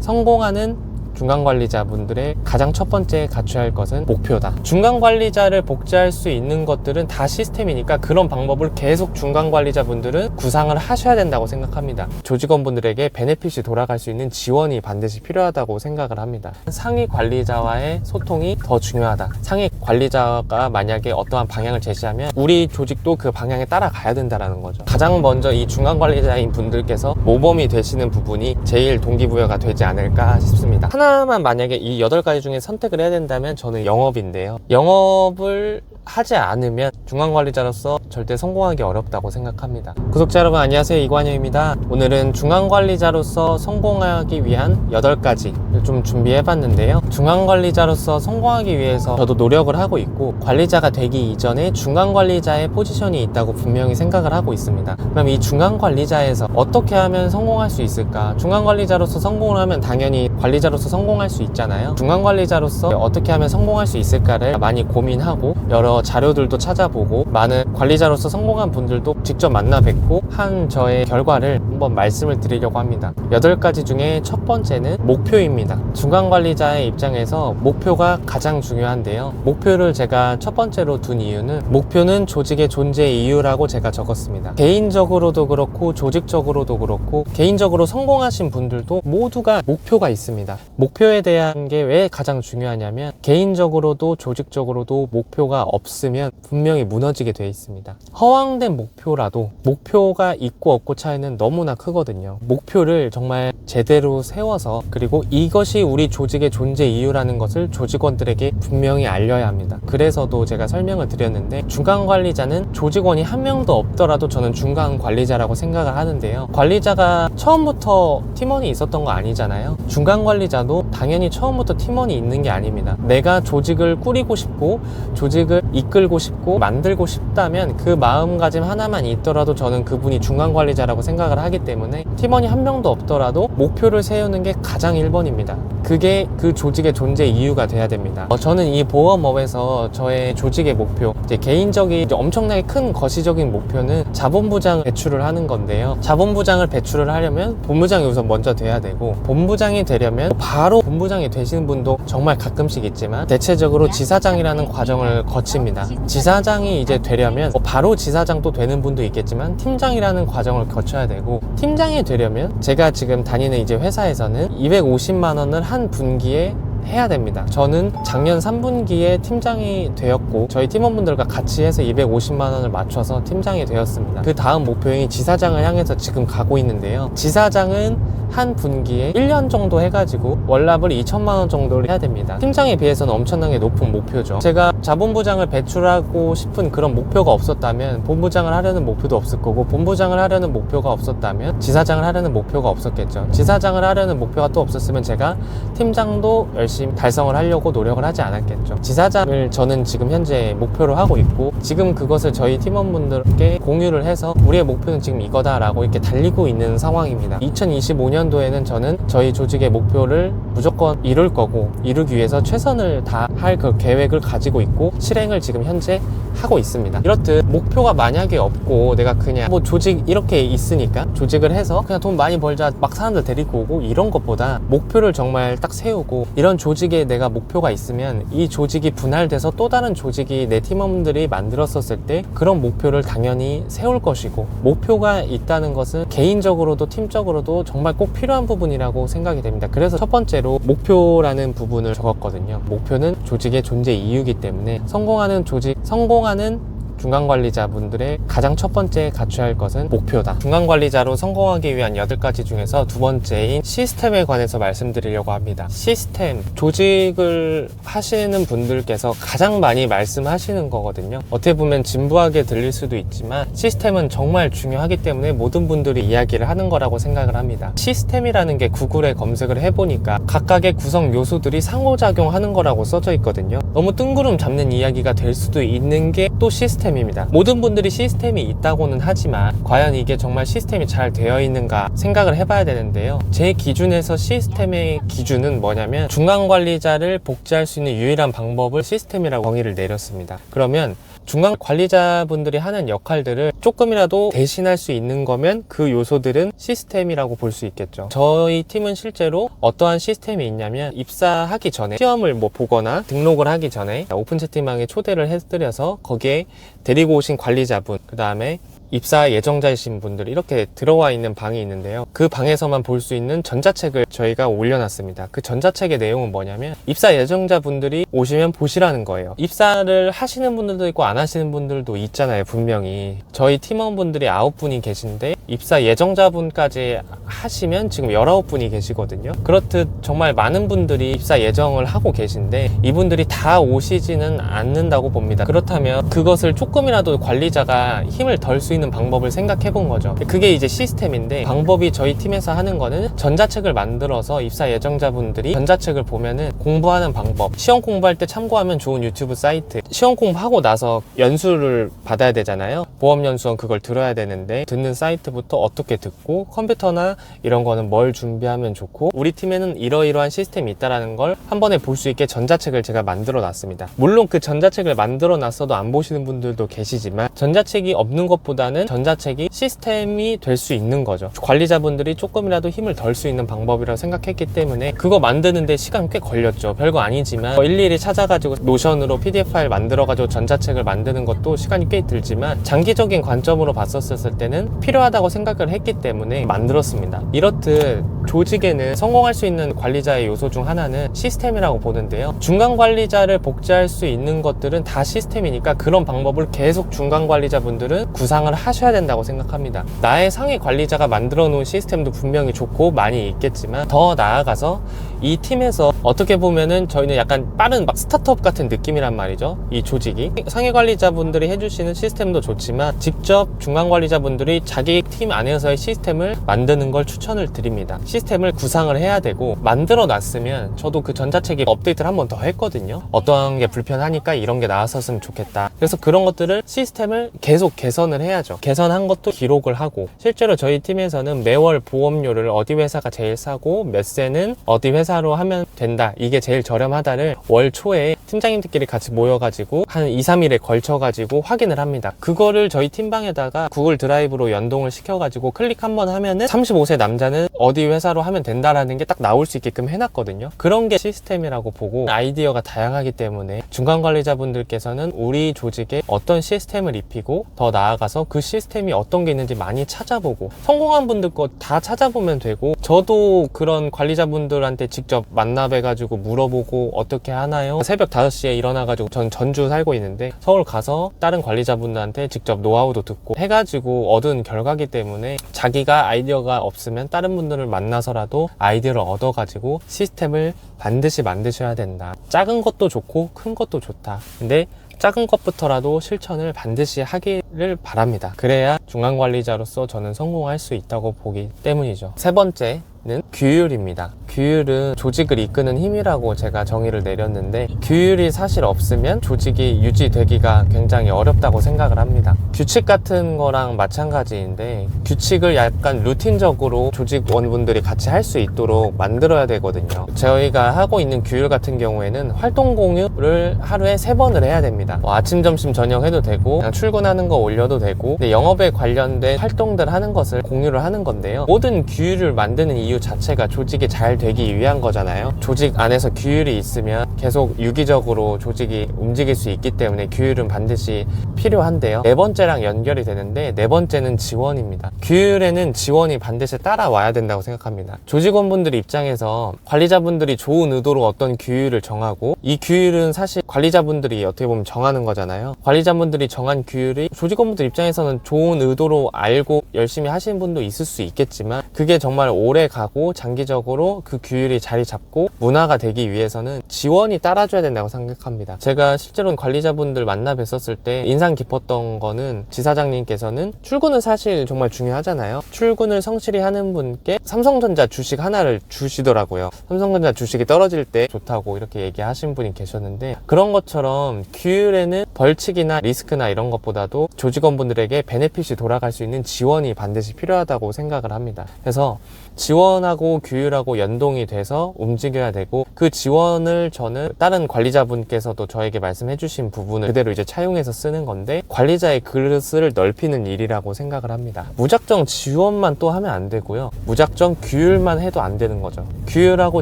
성공하는 중간관리자분들의 가장 첫 번째 갖춰야 할 것은 목표다. 중간관리자를 복제할 수 있는 것들은 다 시스템이니까 그런 방법을 계속 중간관리자분들은 구상을 하셔야 된다고 생각합니다. 조직원분들에게 베네핏이 돌아갈 수 있는 지원이 반드시 필요하다고 생각을 합니다. 상위 관리자와의 소통이 더 중요하다. 상위 관리자가 만약에 어떠한 방향을 제시하면 우리 조직도 그 방향에 따라가야 된다는 거죠. 가장 먼저 이 중간관리자인 분들께서 모범이 되시는 부분이 제일 동기부여가 되지 않을까 싶습니다. 하나만 만약에 이 8가지 중에 선택을 해야 된다면 저는 영업인데요. 영업을 하지 않으면 중간관리자로서 절대 성공하기 어렵다고 생각합니다. 구독자 여러분 안녕하세요, 이관영입니다. 오늘은 중간관리자로서 성공하기 위한 8가지를 좀 준비해 봤는데요. 중간관리자로서 성공하기 위해서 저도 노력을 하고 있고 관리자가 되기 이전에 중간관리자의 포지션이 있다고 분명히 생각을 하고 있습니다. 그럼 이 중간관리자에서 어떻게 하면 성공할 수 있을까? 중간관리자로서 성공을 하면 당연히 관리자로서 성공할 수 있잖아요. 중간관리자로서 어떻게 하면 성공할 수 있을까를 많이 고민하고 여러 자료들도 찾아보고 많은 관리자로서 성공한 분들도 직접 만나 뵙고 한 저의 결과를 한번 말씀을 드리려고 합니다. 8가지 중에 첫 번째는 목표입니다. 중간관리자의 입장에서 목표가 가장 중요한데요. 목표를 제가 첫 번째로 둔 이유는 목표는 조직의 존재 이유라고 제가 적었습니다. 개인적으로도 그렇고 조직적으로도 그렇고 개인적으로 성공하신 분들도 모두가 목표가 있습니다. 목표에 대한 게 왜 가장 중요하냐면 개인적으로도 조직적으로도 목표가 없으면 분명히 무너지게 되어 있습니다. 허황된 목표라도 목표가 있고 없고 차이는 너무나 크거든요. 목표를 정말 제대로 세워서 그리고 이것이 우리 조직의 존재 이유라는 것을 조직원들에게 분명히 알려야 합니다. 그래서도 제가 설명을 드렸는데 중간관리자는 조직원이 한 명도 없더라도 저는 중간관리자라고 생각을 하는데요. 관리자가 처음부터 팀원이 있었던 거 아니잖아요. 중간관리자도 당연히 처음부터 팀원이 있는 게 아닙니다. 내가 조직을 꾸리고 싶고 조직을 이끌고 싶고 만들고 싶다면 그 마음가짐 하나만 있더라도 저는 그분이 중간관리자라고 생각을 하기 때문에 팀원이 한 명도 없더라도 목표를 세우는 게 가장 1번입니다. 그게 그 조직의 존재 이유가 돼야 됩니다. 저는 이 보험업에서 저의 조직의 목표, 이제 개인적인 엄청나게 큰 거시적인 목표는 자본부장 배출을 하는 건데요. 자본부장을 배출을 하려면 본부장이 우선 먼저 돼야 되고 본부장이 되려면 바로 본부장이 되시는 분도 정말 가끔씩 있지만 대체적으로 지사장이라는 과정을 거칩니다. 지사장이 이제 되려면 바로 지사장도 되는 분도 있겠지만 팀장이라는 과정을 거쳐야 되고 팀장이 되려면 제가 지금 다니는 이제 회사에서는 250만 원을 한 분기에 해야 됩니다. 저는 작년 3분기에 팀장이 되었고 저희 팀원분들과 같이 해서 250만 원을 맞춰서 팀장이 되었습니다. 그 다음 목표인 지사장을 향해서 지금 가고 있는데요. 지사장은 한 분기에 1년 정도 해가지고 월납을 2천만 원 정도를 해야 됩니다. 팀장에 비해서는 엄청나게 높은 목표죠. 제가 자본부장을 배출하고 싶은 그런 목표가 없었다면 본부장을 하려는 목표도 없을 거고 본부장을 하려는 목표가 없었다면 지사장을 하려는 목표가 없었겠죠. 지사장을 하려는 목표가 또 없었으면 제가 팀장도 열심히 달성을 하려고 노력을 하지 않았겠죠. 지사장을 저는 지금 현재 목표로 하고 있고 지금 그것을 저희 팀원분들께 공유를 해서 우리의 목표는 지금 이거다라고 이렇게 달리고 있는 상황입니다. 2025년도에는 저는 저희 조직의 목표를 무조건 이룰 거고 이루기 위해서 최선을 다할 그 계획을 가지고 있고 실행을 지금 현재 하고 있습니다. 이렇듯 목표가 만약에 없고 내가 그냥 뭐 조직 이렇게 있으니까 조직을 해서 그냥 돈 많이 벌자 막 사람들 데리고 오고 이런 것보다 목표를 정말 딱 세우고 이런 조직에 내가 목표가 있으면 이 조직이 분할돼서 또 다른 조직이 내 팀원들이 만들었었을 때 그런 목표를 당연히 세울 것이고 목표가 있다는 것은 개인적으로도 팀적으로도 정말 꼭 필요한 부분이라고 생각이 됩니다. 그래서 첫 번째로 목표라는 부분을 적었거든요. 목표는 조직의 존재 이유이기 때문에 성공하는 조직, 성공하는 중간관리자분들의 가장 첫 번째 갖춰야 할 것은 목표다. 중간관리자로 성공하기 위한 8가지 중에서 두 번째인 시스템에 관해서 말씀드리려고 합니다. 시스템, 조직을 하시는 분들께서 가장 많이 말씀하시는 거거든요. 어떻게 보면 진부하게 들릴 수도 있지만 시스템은 정말 중요하기 때문에 모든 분들이 이야기를 하는 거라고 생각을 합니다. 시스템이라는 게 구글에 검색을 해보니까 각각의 구성 요소들이 상호작용하는 거라고 써져 있거든요. 너무 뜬구름 잡는 이야기가 될 수도 있는 게 또 시스템입니다. 모든 분들이 시스템이 있다고는 하지만 과연 이게 정말 시스템이 잘 되어 있는가 생각을 해봐야 되는데요. 제 기준에서 시스템의 기준은 뭐냐면 중간관리자를 복제할 수 있는 유일한 방법을 시스템이라고 정의를 내렸습니다. 그러면 중간 관리자분들이 하는 역할들을 조금이라도 대신할 수 있는 거면 그 요소들은 시스템이라고 볼 수 있겠죠. 저희 팀은 실제로 어떠한 시스템이 있냐면, 입사하기 전에 시험을 보거나 등록을 하기 전에 오픈 채팅방에 초대를 해드려서 거기에 데리고 오신 관리자분, 그 다음에 입사 예정자이신 분들 이렇게 들어와 있는 방이 있는데요. 그 방에서만 볼 수 있는 전자책을 저희가 올려놨습니다. 그 전자책의 내용은 뭐냐면, 입사 예정자분들이 오시면 보시라는 거예요. 입사를 하시는 분들도 있고 안 하시는 분들도 있잖아요. 분명히 저희 팀원분들이 9분이 계신데 입사 예정자분까지 하시면 지금 19분이 계시거든요. 그렇듯 정말 많은 분들이 입사 예정을 하고 계신데 이분들이 다 오시지는 않는다고 봅니다. 그렇다면 그것을 조금이라도 관리자가 힘을 덜 수 있는 방법을 생각해 본 거죠. 그게 이제 시스템인데, 방법이 저희 팀에서 하는 거는 전자책을 만들어서 입사 예정자분들이 전자책을 보면은 공부하는 방법, 시험 공부할 때 참고하면 좋은 유튜브 사이트, 시험 공부하고 나서 연수를 받아야 되잖아요. 보험연수원 그걸 들어야 되는데 듣는 사이트부터 어떻게 듣고, 컴퓨터나 이런 거는 뭘 준비하면 좋고, 우리 팀에는 이러이러한 시스템이 있다라는 걸 한 번에 볼 수 있게 전자책을 제가 만들어 놨습니다. 물론 그 전자책을 만들어 놨어도 안 보시는 분들도 계시지만, 전자책이 없는 것보다는 전자책이 시스템이 될 수 있는 거죠. 관리자분들이 조금이라도 힘을 덜 수 있는 방법이라고 생각했기 때문에 그거 만드는데 시간 꽤 걸렸죠. 별거 아니지만 일일이 찾아가지고 노션으로 PDF 파일 만들어가지고 전자책을 만드는 것도 시간이 꽤 들지만, 장기적인 관점으로 봤었을 때는 필요하다고 생각을 했기 때문에 만들었습니다. 이렇듯 조직에는 성공할 수 있는 관리자의 요소 중 하나는 시스템이라고 보는데요. 중간 관리자를 복제할 수 있는 것들은 다 시스템이니까 그런 방법을 계속 중간 관리자분들은 구상을 하셔야 된다고 생각합니다. 나의 상위 관리자가 만들어 놓은 시스템도 분명히 좋고 많이 있겠지만, 더 나아가서 이 팀에서 어떻게 보면은 저희는 약간 빠른 스타트업 같은 느낌이란 말이죠. 이 조직이 상위 관리자분들이 해주시는 시스템도 좋지만 직접 중간 관리자분들이 자기 팀 안에서의 시스템을 만드는 걸 추천을 드립니다. 시스템을 구상을 해야 되고, 만들어 놨으면 저도 그 전자책에 업데이트를 한 번 더 했거든요. 어떠한 게 불편하니까 이런 게 나왔었으면 좋겠다. 그래서 그런 것들을 시스템을 계속 개선을 해야죠. 개선한 것도 기록을 하고, 실제로 저희 팀에서는 매월 보험료를 어디 회사가 제일 싸고 몇 세는 어디 회사로 하면 된다, 이게 제일 저렴하다를 월 초에 팀장님들끼리 같이 모여가지고 한 2, 3일에 걸쳐가지고 확인을 합니다. 그거를 저희 팀방에다가 구글 드라이브로 연동을 시켜가지고 클릭 한번 하면은 35세 남자는 어디 회사로 하면 된다라는 게 딱 나올 수 있게끔 해놨거든요. 그런 게 시스템이라고 보고, 아이디어가 다양하기 때문에 중간 관리자분들께서는 우리 조직에 어떤 시스템을 입히고, 더 나아가서 그 시스템이 어떤 게 있는지 많이 찾아보고, 성공한 분들 거 다 찾아보면 되고, 저도 그런 관리자분들한테 직접 만나 뵈가지고 물어보고 어떻게 하나요? 새벽 5시에 일어나가지고, 전 전주 살고 있는데 서울 가서 다른 관리자분들한테 직접 노하우도 듣고 해가지고 얻은 결과기 때문에, 자기가 아이디어가 없으면 다른 분들을 만나서라도 아이디어를 얻어가지고 시스템을 반드시 만드셔야 된다. 작은 것도 좋고 큰 것도 좋다. 근데 작은 것부터라도 실천을 반드시 하기를 바랍니다. 그래야 중간 관리자로서 저는 성공할 수 있다고 보기 때문이죠. 세 번째는 규율입니다. 규율은 조직을 이끄는 힘이라고 제가 정의를 내렸는데, 규율이 사실 없으면 조직이 유지되기가 굉장히 어렵다고 생각을 합니다. 규칙 같은 거랑 마찬가지인데, 규칙을 약간 루틴적으로 조직원분들이 같이 할 수 있도록 만들어야 되거든요. 저희가 하고 있는 규율 같은 경우에는 활동 공유를 하루에 3번을 해야 됩니다. 아침, 점심, 저녁 해도 되고, 그냥 출근하는 거 올려도 되고, 근데 영업에 관련된 활동들 하는 것을 공유를 하는 건데요. 모든 규율을 만드는 이유 자체가 조직이 잘 되기 위한 거잖아요. 조직 안에서 규율이 있으면 계속 유기적으로 조직이 움직일 수 있기 때문에 규율은 반드시 필요한데요. 네 번째랑 연결이 되는데, 네 번째는 지원입니다. 규율에는 지원이 반드시 따라와야 된다고 생각합니다. 조직원분들 입장에서 관리자분들이 좋은 의도로 어떤 규율을 정하고, 이 규율은 사실 관리자분들이 어떻게 보면 정하는 거잖아요. 관리자분들이 정한 규율이 조직원분들 입장에서는 좋은 의도로 알고 열심히 하시는 분도 있을 수 있겠지만, 그게 정말 오래 가고 장기적으로 그 규율이 자리 잡고 문화가 되기 위해서는 지원이 따라줘야 된다고 생각합니다. 제가 실제로는 관리자분들 만나 뵀었을 때 인상 깊었던 거는, 지사장님께서는 출근은 사실 정말 중요하잖아요. 출근을 성실히 하는 분께 삼성전자 주식 하나를 주시더라고요. 삼성전자 주식이 떨어질 때 좋다고 이렇게 얘기하신 분이 계셨는데, 그런 것처럼 규율에는 벌칙이나 리스크나 이런 것보다도 조직원분들에게 베네핏이 돌아갈 수 있는 지원이 반드시 필요하다고 생각을 합니다. 그래서 지원하고 규율하고 연동이 돼서 움직여야 되고, 그 지원을 저는 다른 관리자분께서도 저에게 말씀해 주신 부분을 그대로 이제 차용해서 쓰는 건데, 관리자의 그릇을 넓히는 일이라고 생각을 합니다. 무작정 지원만 또 하면 안 되고요, 무작정 규율만 해도 안 되는 거죠. 규율하고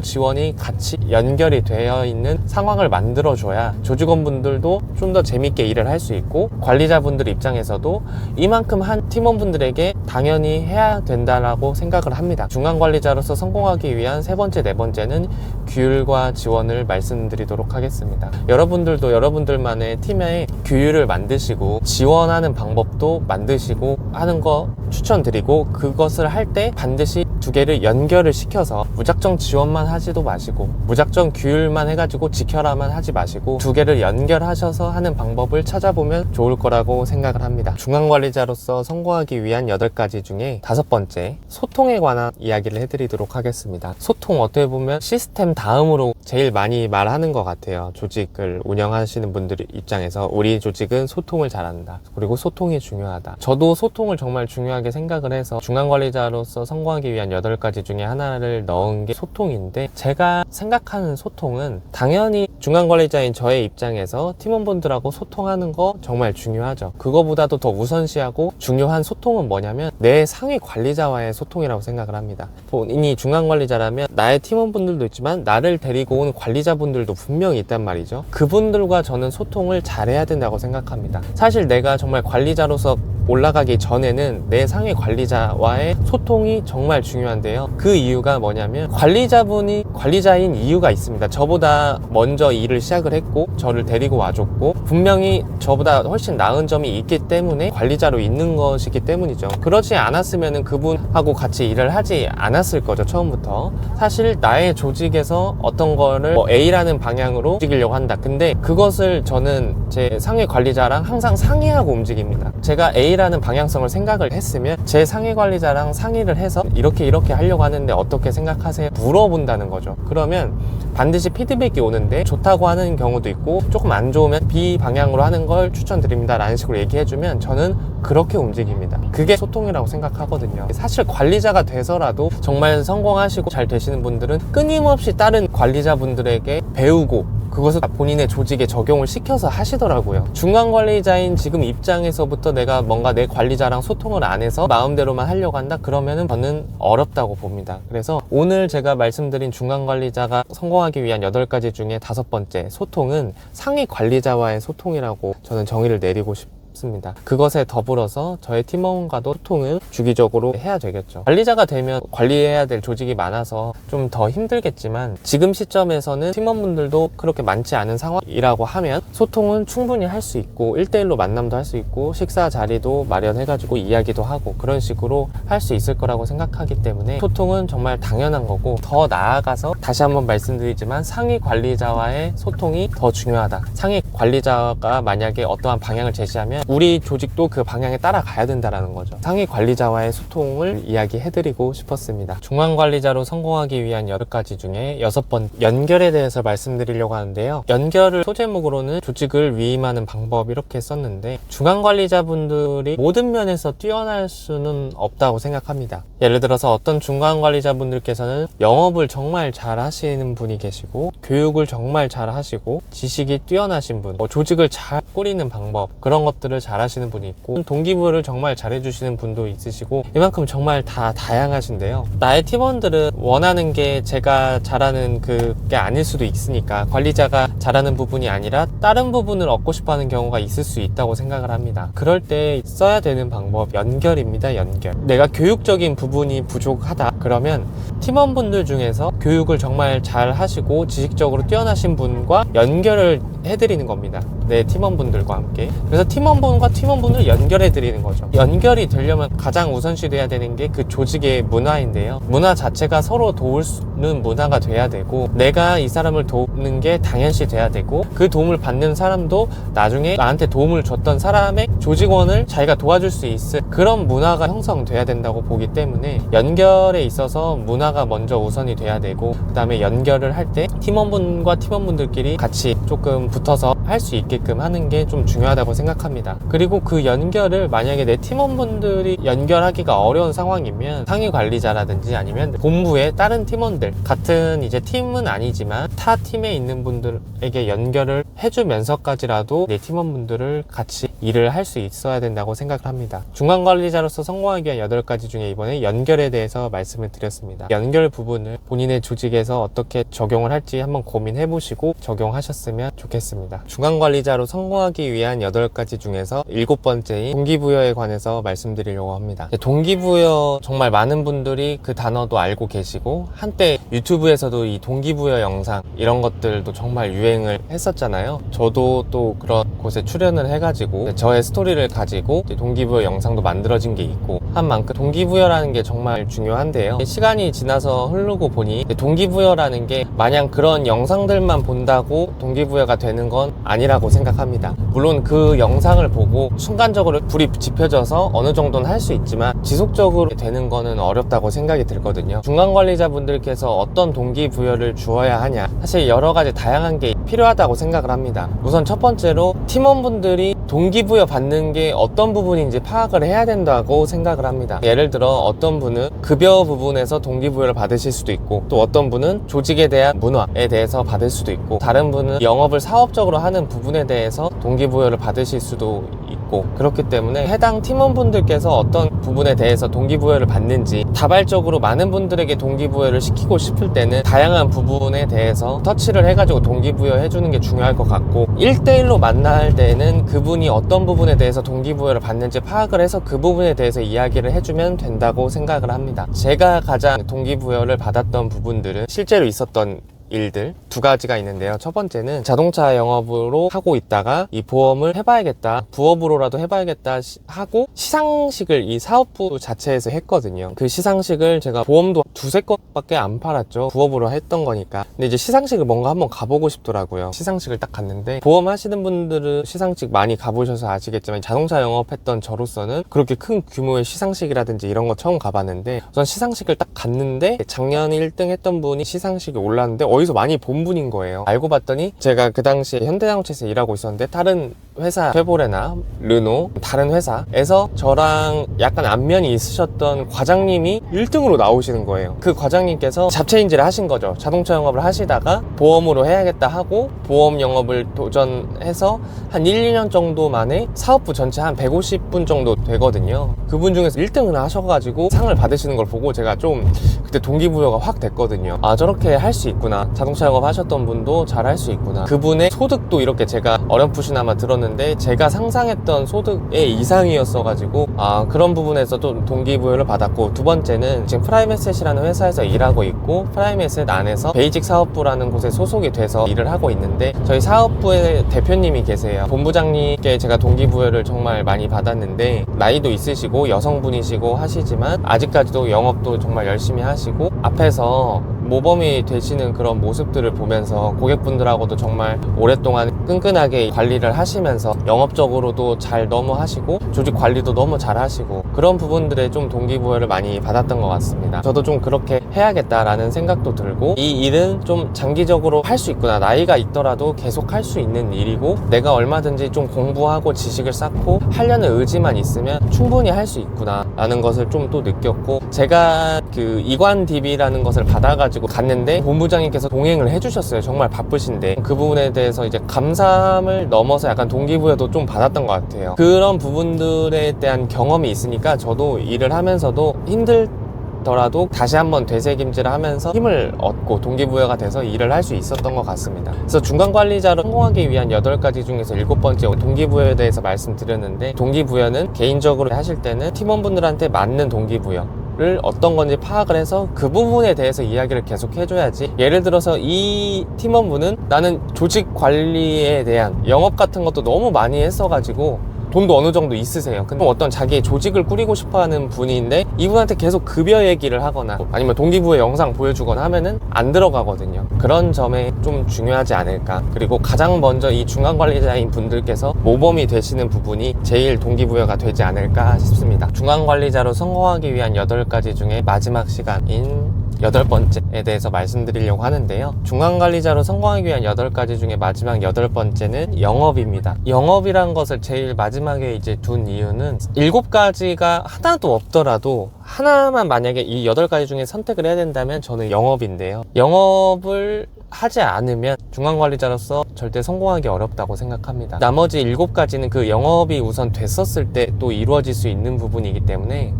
지원이 같이 연결이 되어 있는 상황을 만들어줘야 조직원분들도 좀 더 재밌게 일을 할 수 있고, 관리자분들 입장에서도 이만큼 한 팀원분들에게 당연히 해야 된다라고 생각을 합니다. 중간관리자로서 성공하기 위한 세 번째, 네 번째는 규율과 지원을 말씀드리도록 하겠습니다. 여러분들도 여러분들만의 팀에 규율을 만드시고 지원하는 방법도 만드시고 하는 거 추천드리고, 그것을 할 때 반드시 두 개를 연결을 시켜서 무작정 지원만 하지도 마시고 무작정 규율만 해가지고 지켜라만 하지 마시고 두 개를 연결하셔서 하는 방법을 찾아보면 좋을 거라고 생각을 합니다. 중간관리자로서 성공하기 위한 8가지 중에 5번째, 소통에 관한 이야기를 해드리도록 하겠습니다. 소통, 어떻게 보면 시스템 다음으로 제일 많이 말하는 것 같아요. 조직을 운영하시는 분들 입장에서 우리 조직은 소통을 잘한다, 그리고 소통이 중요하다. 저도 소통을 정말 중요하게 생각을 해서 중간관리자로서 성공하기 위한 8가지 중에 하나를 넣은 게 소통인데, 제가 생각하는 소통은 당연히 중간관리자인 저의 입장에서 팀원분들하고 소통하는 거 정말 중요하죠. 그거보다도 더 우선시하고 중요한 소통은 뭐냐면 내 상위 관리자와의 소통이라고 생각을 합니다. 본인이 중간관리자라면 나의 팀원분들도 있지만 나를 데리고 온 관리자분들도 분명히 있단 말이죠. 그분들과 저는 소통을 잘해야 된다고 생각합니다. 사실 내가 정말 관리자로서 올라가기 전에는 내 상위 관리자와의 소통이 정말 중요한데요, 그 이유가 뭐냐면 관리자분이 관리자인 이유가 있습니다. 저보다 먼저 일을 시작을 했고 저를 데리고 와줬고 분명히 저보다 훨씬 나은 점이 있기 때문에 관리자로 있는 것이기 때문이죠. 그러지 않았으면 그분하고 같이 일을 하지 않았을 거죠, 처음부터. 사실 나의 조직에서 어떤 거를 A라는 방향으로 움직이려고 한다. 근데 그것을 저는 제 상위 관리자랑 항상 상의하고 움직입니다. 제가 A라는 방향성을 생각을 했으면 제 상위 관리자랑 상의를 해서 이렇게 하려고 하는데 어떻게 생각하세요? 물어본다는 거죠. 그러면 반드시 피드백이 오는데 좋다고 하는 경우도 있고 조금 안 좋으면 B 방향으로 하는 걸 추천드립니다 라는 식으로 얘기해주면 저는 그렇게 움직입니다. 그게 소통이라고 생각하거든요. 사실 관리자가 돼서라도 정말 성공하시고 잘 되시는 분들은 끊임없이 다른 관리자분들에게 배우고 그것을 본인의 조직에 적용을 시켜서 하시더라고요. 중간관리자인 지금 입장에서부터 내가 뭔가 내 관리자랑 소통을 안 해서 마음대로만 하려고 한다? 그러면은 저는 어렵다고 봅니다. 그래서 오늘 제가 말씀드린 중간관리자가 성공하기 위한 8가지 중에 5번째, 소통은 상위 관리자와의 소통이라고 저는 정의를 내리고 싶습니다. 그것에 더불어서 저의 팀원과도 소통을 주기적으로 해야 되겠죠. 관리자가 되면 관리해야 될 조직이 많아서 좀 더 힘들겠지만 지금 시점에서는 팀원분들도 그렇게 많지 않은 상황이라고 하면 소통은 충분히 할 수 있고 1대1로 만남도 할 수 있고 식사 자리도 마련해가지고 이야기도 하고 그런 식으로 할 수 있을 거라고 생각하기 때문에 소통은 정말 당연한 거고, 더 나아가서 다시 한번 말씀드리지만 상위 관리자와의 소통이 더 중요하다. 상위 관리자가 만약에 어떠한 방향을 제시하면 우리 조직도 그 방향에 따라가야 된다는 거죠. 상위 관리자와의 소통을 이야기해드리고 싶었습니다. 중간관리자로 성공하기 위한 8가지 중에 6번, 연결에 대해서 말씀드리려고 하는데요. 연결을 소제목으로는 조직을 위임하는 방법 이렇게 썼는데, 중간관리자분들이 모든 면에서 뛰어날 수는 없다고 생각합니다. 예를 들어서 어떤 중간관리자분들께서는 영업을 정말 잘 하시는 분이 계시고 교육을 정말 잘 하시고 지식이 뛰어나신 분, 조직을 잘 꾸리는 방법, 그런 것들을 잘 하시는 분이 있고 동기부여를 정말 잘 해주시는 분도 있으시고, 이만큼 정말 다 다양하신데요. 나의 팀원들은 원하는 게 제가 잘하는 그게 아닐 수도 있으니까 관리자가 잘하는 부분이 아니라 다른 부분을 얻고 싶어하는 경우가 있을 수 있다고 생각을 합니다. 그럴 때 써야 되는 방법, 연결입니다. 연결. 내가 교육적인 부분이 부족하다 그러면 팀원분들 중에서 교육을 정말 잘 하시고 지식적으로 뛰어나신 분과 연결을 해드리는 겁니다. 내 팀원분들과 함께. 그래서 팀원분과 팀원분을 연결해 드리는 거죠. 연결이 되려면 가장 우선시 돼야 되는 게 그 조직의 문화인데요. 문화 자체가 서로 도우는 문화가 돼야 되고, 내가 이 사람을 돕는 게 당연시 돼야 되고, 그 도움을 받는 사람도 나중에 나한테 도움을 줬던 사람의 조직원을 자기가 도와줄 수 있을 그런 문화가 형성돼야 된다고 보기 때문에 연결에 있어서 문화가 먼저 우선이 돼야 되고, 그 다음에 연결을 할 때 팀원분과 팀원분들끼리 같이 조금 붙어서 할 수 있게끔 하는 게 좀 중요하다고 생각합니다. 그리고 그 연결을 만약에 내 팀원분들이 연결하기가 어려운 상황이면 상위 관리자라든지 아니면 본부의 다른 팀원들, 같은 이제 팀은 아니지만 타 팀에 있는 분들에게 연결을 해주면서까지라도 내 팀원분들을 같이 일을 할 수 있어야 된다고 생각을 합니다. 중간 관리자로서 성공하기 위한 8가지 중에 이번에 연결에 대해서 말씀을 드렸습니다. 연결 부분을 본인의 조직에서 어떻게 적용을 할지 한번 고민해 보시고 적용하셨으면 좋겠습니다. 중간 관리자로 성공하기 위한 8가지 중에서 7번째인 동기부여에 관해서 말씀드리려고 합니다. 동기부여, 정말 많은 분들이 그 단어도 알고 계시고 한때 유튜브에서도 이 동기부여 영상 이런 것들도 정말 유행을 했었잖아요. 저도 또 그런 곳에 출연을 해가지고 저의 스토리를 가지고 동기부여 영상도 만들어진 게 있고 한 만큼 동기부여라는 게 정말 중요한데요. 시간이 지나서 흐르고 보니 동기부여라는 게 마냥 그런 영상들만 본다고 동기부여가 되는 건 아니라고 생각합니다. 물론 그 영상을 보고 순간적으로 불이 지펴져서 어느 정도는 할 수 있지만 지속적으로 되는 거는 어렵다고 생각이 들거든요. 중간관리자분들께서 어떤 동기부여를 주어야 하냐, 사실 여러 가지 다양한 게 필요하다고 생각을 합니다. 우선 첫 번째로 팀원분들이 동기부여 받는 게 어떤 부분인지 파악을 해야 된다고 생각을 합니다. 예를 들어 어떤 분은 급여 부분에서 동기부여를 받으실 수도 있고, 또 어떤 분은 조직에 대한 문화에 대해서 받을 수도 있고, 다른 분은 영업을 사업적으로 하는 부분에 대해서 동기부여를 받으실 수도 있고, 그렇기 때문에 해당 팀원분들께서 어떤 부분에 대해서 동기부여를 받는지, 다발적으로 많은 분들에게 동기부여를 시키고 싶을 때는 다양한 부분에 대해서 터치를 해가지고 동기부여 해주는 게 중요할 것 같고, 1대1로 만날 때는 그분이 어떤 부분에 대해서 동기부여를 받는지 파악을 해서 그 부분에 대해서 이야기를 해주면 된다고 생각을 합니다. 제가 가장 동기부여를 받았던 부분들은 실제로 있었던 일들 2가지가 있는데요. 첫 번째는 자동차 영업으로 하고 있다가 이 보험을 해봐야겠다, 부업으로라도 해봐야겠다 하고 시상식을 이 사업부 자체에서 했거든요. 그 시상식을 제가 보험도 2~3건밖에 안 팔았죠. 부업으로 했던 거니까. 근데 이제 시상식을 뭔가 한번 가보고 싶더라고요. 시상식을 딱 갔는데, 보험 하시는 분들은 시상식 많이 가보셔서 아시겠지만 자동차 영업했던 저로서는 그렇게 큰 규모의 시상식이라든지 이런 거 처음 가봤는데, 우선 시상식을 딱 갔는데 작년 1등 했던 분이 시상식에 올랐는데 어디서 많이 본 분인 거예요. 알고 봤더니 제가 그 당시에 현대자동차에서 일하고 있었는데, 다른 회사 쉐보레나 르노 다른 회사에서 저랑 약간 안면이 있으셨던 과장님이 1등으로 나오시는 거예요. 그 과장님께서 잡체인지를 하신 거죠. 자동차 영업을 하시다가 보험으로 해야겠다 하고 보험 영업을 도전해서 한 1~2년 정도 만에 사업부 전체 한 150분 정도 되거든요. 그분 중에서 1등을 하셔가지고 상을 받으시는 걸 보고 제가 좀 그때 동기부여가 확 됐거든요. 아, 저렇게 할 수 있구나. 자동차 영업 하셨던 분도 잘 할 수 있구나. 그분의 소득도 이렇게 제가 어렴풋이나마 들었는데 제가 상상했던 소득의 이상이었어가지고, 아, 그런 부분에서 또 동기부여를 받았고, 2번째는 지금 프라임에셋이라는 회사에서 일하고 있고, 프라임에셋 안에서 베이직 사업부라는 곳에 소속이 돼서 일을 하고 있는데, 저희 사업부의 대표님이 계세요. 본부장님께 제가 동기부여를 정말 많이 받았는데, 나이도 있으시고 여성분이시고 하시지만 아직까지도 영업도 정말 열심히 하시고, 앞에서 모범이 되시는 그런 모습들을 보면서 고객분들하고도 정말 오랫동안 끈끈하게 관리를 하시면서 영업적으로도 잘 너무 하시고 조직 관리도 너무 잘 하시고, 그런 부분들에 좀 동기부여를 많이 받았던 것 같습니다. 저도 좀 그렇게 해야겠다라는 생각도 들고, 이 일은 좀 장기적으로 할 수 있구나, 나이가 있더라도 계속 할 수 있는 일이고, 내가 얼마든지 좀 공부하고 지식을 쌓고 하려는 의지만 있으면 충분히 할 수 있구나 라는 것을 좀 또 느꼈고, 제가 그 이관 DB라는 것을 받아가지고 갔는데 본부장님께서 동행을 해주셨어요. 정말 바쁘신데. 그 부분에 대해서 이제 감사함을 넘어서 약간 동기부여도 좀 받았던 것 같아요. 그런 부분들에 대한 경험이 있으니까 저도 일을 하면서도 힘들더라도 다시 한번 되새김질을 하면서 힘을 얻고 동기부여가 돼서 일을 할 수 있었던 것 같습니다. 그래서 중간관리자로 성공하기 위한 8가지 중에서 7번째 동기부여에 대해서 말씀드렸는데, 동기부여는 개인적으로 하실 때는 팀원분들한테 맞는 동기부여 를 어떤 건지 파악을 해서 그 부분에 대해서 이야기를 계속 해줘야지, 예를 들어서 이 팀원분은 나는 조직 관리에 대한 영업 같은 것도 너무 많이 했어가지고 돈도 어느 정도 있으세요. 근데 어떤 자기의 조직을 꾸리고 싶어하는 분인데 이분한테 계속 급여 얘기를 하거나 아니면 동기부여 영상 보여주거나 하면은 안 들어가거든요. 그런 점에 좀 중요하지 않을까. 그리고 가장 먼저 이 중간관리자인 분들께서 모범이 되시는 부분이 제일 동기부여가 되지 않을까 싶습니다. 중간관리자로 성공하기 위한 8가지 중에 마지막 시간인 8번째에 대해서 말씀드리려고 하는데요. 중간관리자로 성공하기 위한 8가지 중에 마지막 8번째는 영업입니다. 영업이란 것을 제일 마지막에 이제 둔 이유는 7가지가 하나도 없더라도 하나만 만약에 이 8가지 중에 선택을 해야 된다면 저는 영업인데요. 영업을 하지 않으면 중간관리자로서 절대 성공하기 어렵다고 생각합니다. 나머지 7가지는 그 영업이 우선 됐었을 때 또 이루어질 수 있는 부분이기 때문에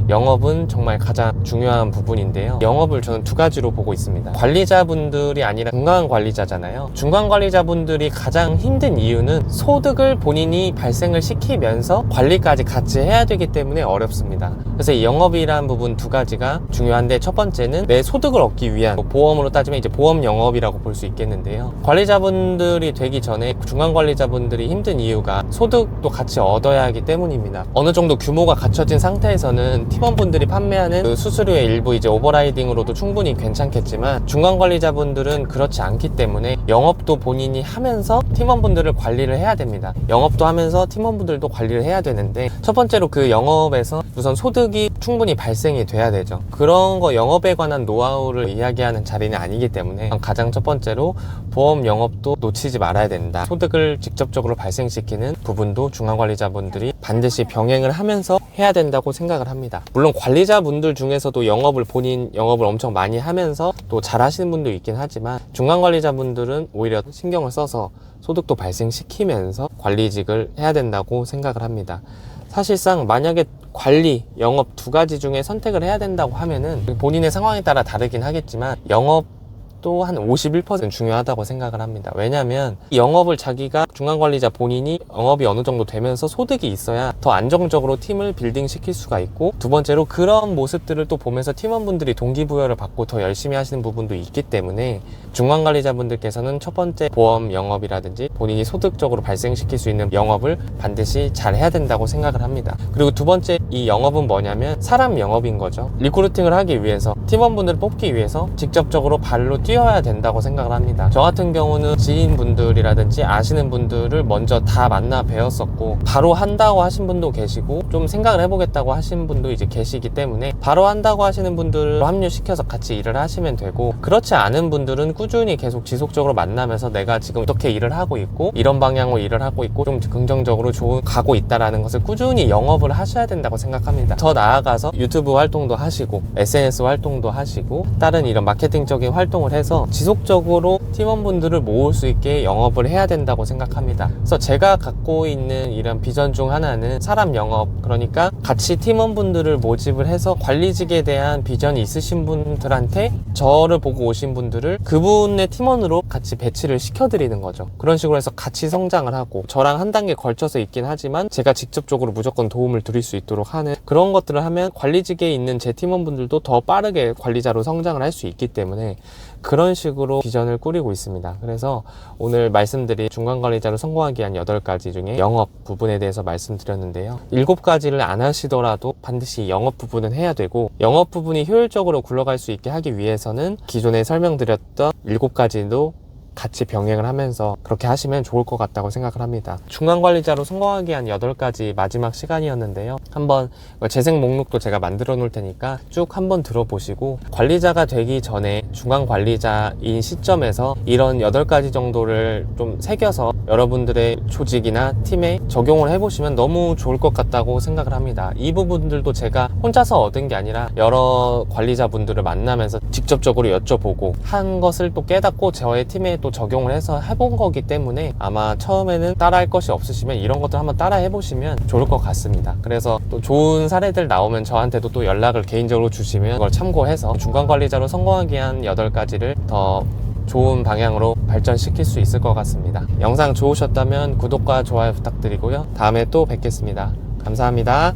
영업은 정말 가장 중요한 부분인데요. 영업을 저는 2가지로 보고 있습니다. 관리자분들이 아니라 중간관리자잖아요. 중간관리자분들이 가장 힘든 이유는 소득을 본인이 발생을 시키면서 관리까지 같이 해야 되기 때문에 어렵습니다. 그래서 이 영업이란 부분 2가지가 중요한데, 첫 번째는 내 소득을 얻기 위한, 보험으로 따지면 이제 보험 영업이라고 볼 수 있겠는데요. 관리자분들이 되기 전에 중간관리자분들이 힘든 이유가 소득도 같이 얻어야 하기 때문입니다. 어느 정도 규모가 갖춰진 상태에서는 팀원분들이 판매하는 그 수수료의 일부 이제 오버라이딩으로도 충분히 괜찮겠지만, 중간관리자분들은 그렇지 않기 때문에 영업도 본인이 하면서 팀원분들을 관리를 해야 됩니다. 영업도 하면서 팀원분들도 관리를 해야 되는데, 첫 번째로 그 영업에서 우선 소득이 충분히 발생이 돼야 되죠. 그런 거 영업에 관한 노하우를 이야기하는 자리는 아니기 때문에 가장 첫 번째로 보험 영업도 놓치지 말아야 된다. 소득을 직접적으로 발생시키는 부분도 중간관리자분들이 반드시 병행을 하면서 해야 된다고 생각을 합니다. 물론 관리자분들 중에서도 본인 영업을 엄청 많이 하면서 또 잘 하시는 분도 있긴 하지만, 중간관리자분들은 오히려 신경을 써서 소득도 발생시키면서 관리직을 해야 된다고 생각을 합니다. 사실상 만약에 관리, 영업 2가지 중에 선택을 해야 된다고 하면은 본인의 상황에 따라 다르긴 하겠지만 영업도 한 51% 중요하다고 생각을 합니다. 왜냐면 영업을 자기가 중간관리자 본인이 영업이 어느 정도 되면서 소득이 있어야 더 안정적으로 팀을 빌딩 시킬 수가 있고, 2번째로 그런 모습들을 또 보면서 팀원분들이 동기부여를 받고 더 열심히 하시는 부분도 있기 때문에 중간관리자분들께서는 첫 번째 보험 영업이라든지 본인이 소득적으로 발생시킬 수 있는 영업을 반드시 잘 해야 된다고 생각을 합니다. 그리고 2번째, 이 영업은 뭐냐면 사람 영업인 거죠. 리크루팅을 하기 위해서, 팀원분들을 뽑기 위해서 직접적으로 발로 뛰어야 된다고 생각을 합니다. 저 같은 경우는 지인분들이라든지 아시는 분들을 먼저 다 만나 뵈었었고, 바로 한다고 하신 분도 계시고 좀 생각을 해보겠다고 하신 분도 이제 계시기 때문에 바로 한다고 하시는 분들을 합류시켜서 같이 일을 하시면 되고, 그렇지 않은 분들은 꾸준히 계속 지속적으로 만나면서 내가 지금 어떻게 일을 하고 있고 이런 방향으로 일을 하고 있고 좀 긍정적으로 가고 있다라는 것을 꾸준히 영업을 하셔야 된다고 생각합니다. 더 나아가서 유튜브 활동도 하시고 SNS 활동도 하시고 다른 이런 마케팅적인 활동을 해서 지속적으로 팀원분들을 모을 수 있게 영업을 해야 된다고 생각합니다. 그래서 제가 갖고 있는 이런 비전 중 하나는 사람 영업, 그러니까 같이 팀원분들을 모집을 해서 관리직에 대한 비전이 있으신 분들한테 저를 보고 오신 분들을 그분의 팀원으로 같이 배치를 시켜드리는 거죠. 그런 식으로 해서 같이 성장을 하고, 저랑 한 단계 걸쳐서 있긴 하지만 제가 직접적으로 무조건 도움을 드릴 수 있도록 하는 그런 것들을 하면 관리직에 있는 제 팀원분들도 더 빠르게 관리자로 성장을 할 수 있기 때문에 그런 식으로 비전을 꾸리고 있습니다. 그래서 오늘 말씀드린 중간관리자로 성공하기 위한 8가지 중에 영업 부분에 대해서 말씀드렸는데요. 7가지를 안 하시더라도 반드시 영업 부분은 해야 되고, 영업 부분이 효율적으로 굴러갈 수 있게 하기 위해서는 기존에 설명드렸던 7가지도 같이 병행을 하면서 그렇게 하시면 좋을 것 같다고 생각을 합니다. 중간관리자로 성공하기 위한 8가지 마지막 시간이었는데요. 한번 재생 목록도 제가 만들어 놓을 테니까 쭉 한번 들어보시고, 관리자가 되기 전에 중간관리자인 시점에서 이런 8가지 정도를 좀 새겨서 여러분들의 조직이나 팀에 적용을 해보시면 너무 좋을 것 같다고 생각을 합니다. 이 부분들도 제가 혼자서 얻은 게 아니라 여러 관리자분들을 만나면서 직접적으로 여쭤보고 한 것을 또 깨닫고 저의 팀에 또 적용을 해서 해본 거기 때문에 아마 처음에는 따라할 것이 없으시면 이런 것들 한번 따라 해보시면 좋을 것 같습니다. 그래서 또 좋은 사례들 나오면 저한테도 또 연락을 개인적으로 주시면 그걸 참고해서 중간관리자로 성공하기 위한 8가지를 더 좋은 방향으로 발전시킬 수 있을 것 같습니다. 영상 좋으셨다면 구독과 좋아요 부탁드리고요. 다음에 또 뵙겠습니다. 감사합니다.